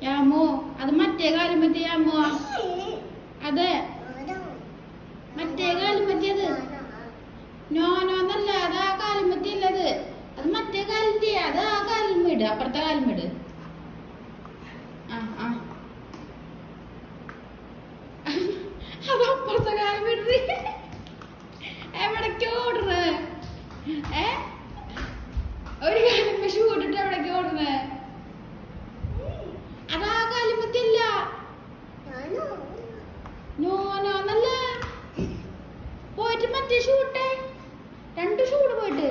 യാമോ അത് മറ്റേ കാലം പറ്റിയ യാമോ. അതെ മറ്റേ കാലം പറ്റിയത്. നോന്നല്ല അത് ആ കാലം പറ്റിയല്ലത്. അത് മറ്റേ കാലിന്റെ അത് ആ കാലിൽ വീട് അപ്പുറത്തെ കാലം വീട്. അത് അപ്പുറത്തെ കാലം വീട് എവിടേക്ക് ഓടുന്നത്? ഒരു കാലം ഷൂ ഇട്ടിട്ട് എവിടേക്ക് ഓടുന്നത്? അത് ആ കാലം പറ്റില്ല. നോന്നല്ല പോയിട്ട് മറ്റേ ഷൂ ഇട്ടേ. 2 ഷൂ പോയിട്ട്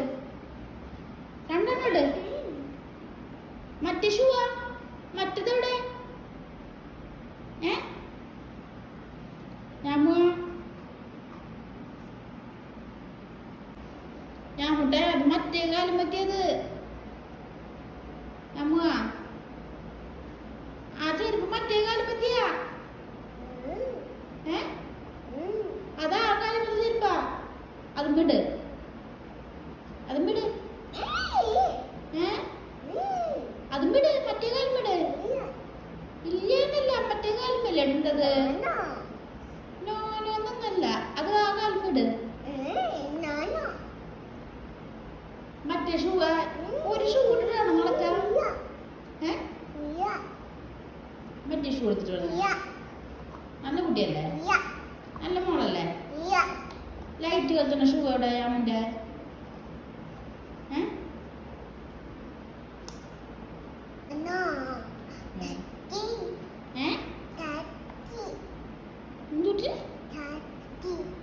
2 ഇട്. മറ്റേ ഷൂവാ മറ്റേതെവിടെ? ഞാൻ മുട്ട അത് മറ്റേ കാലം പറ്റിയത്. ആ ചെരുപ്പ് മറ്റേ കാലം പറ്റിയ അതാ ആ കാലം പറ്റിയ ചെരുപ്പാ. അതും വിട് അതും വിട് അതും വിട്. മറ്റേ കാലം വിട്. ഇല്ലെന്നല്ല മറ്റേ കാലം അല്ലേ ഇടേണ്ടത്. നോന്നല്ല അത് ആ കാലം വിട്. മറ്റേ ഷൂ ഒരു ഷൂ ഇട്ടിട്ടാണോ നടക്കാം? മറ്റേ ഷൂ എടുത്തിട്ട് നല്ല കുട്ടിയല്ലേ? നല്ല മോളല്ലേ? ലൈറ്റ് കളിച്ചുള്ള ഷൂ എവിടെ അവൻ്റെ?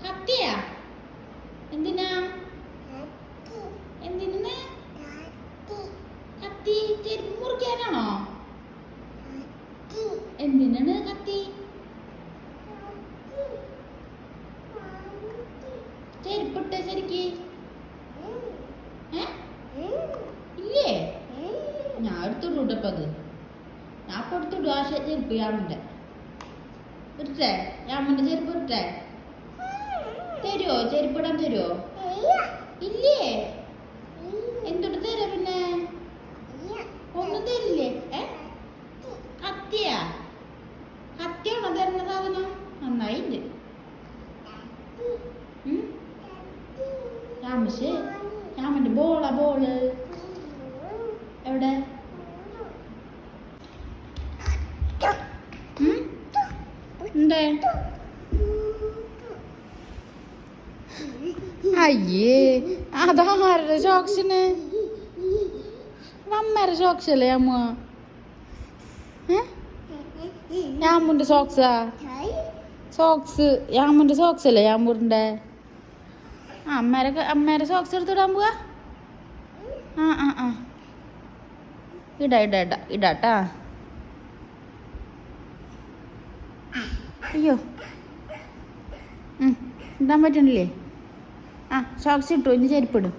കത്തിയാ? എന്തിനാ എന്തിനാ കത്തി? ചെരുപ്പ് മുറിക്കാനാണോ? എന്തിനാണ് കത്തി? ചെരുപ്പിട്ടെ ശരിക്ക് ഇല്ലേ? ഞാൻ എടുത്തിട്ടൂട്ടപ്പോ അത് ഞാൻ ഇപ്പൊ എടുത്തിട്ടു. ആ ചെരുപ്പ് യാമന്റെ ഇട്ടേ. യാമന്റെ ചെരുപ്പ് ഇട്ടേ. തരുവോ? ചെരുപ്പിടാൻ തരുവോ? ഇല്ലേ? എന്തൊട്ട് തരാ പിന്നെ? ഒന്നും തരില്ലേ? കത്തിയാ? കത്തിയാണോ തരുന്ന സാധനം? നന്നായിണ്ട്. രാമശേ രാമന്റെ ബോളാ ബോള് എവിടെ? എന്തേ? അയ്യേ അതാരുടെ ഷോക്സിന്? അമ്മേരെ ഷോക്സ് അല്ലേ അമ്മ? യാമുന്റെ സോക്സാ? സോക്സ് യാമുന്റെ സോക്സ് അല്ലേ യാമൂറിന്റെ? അമ്മേരെ സോക്സ് എടുത്തിടാൻ പോവാ? ഇടാട്ടാ. അയ്യോ ഇടാൻ പറ്റണില്ലേ? സോക്സ് ഇട്ടു. ഇനി ചെരുപ്പിടും.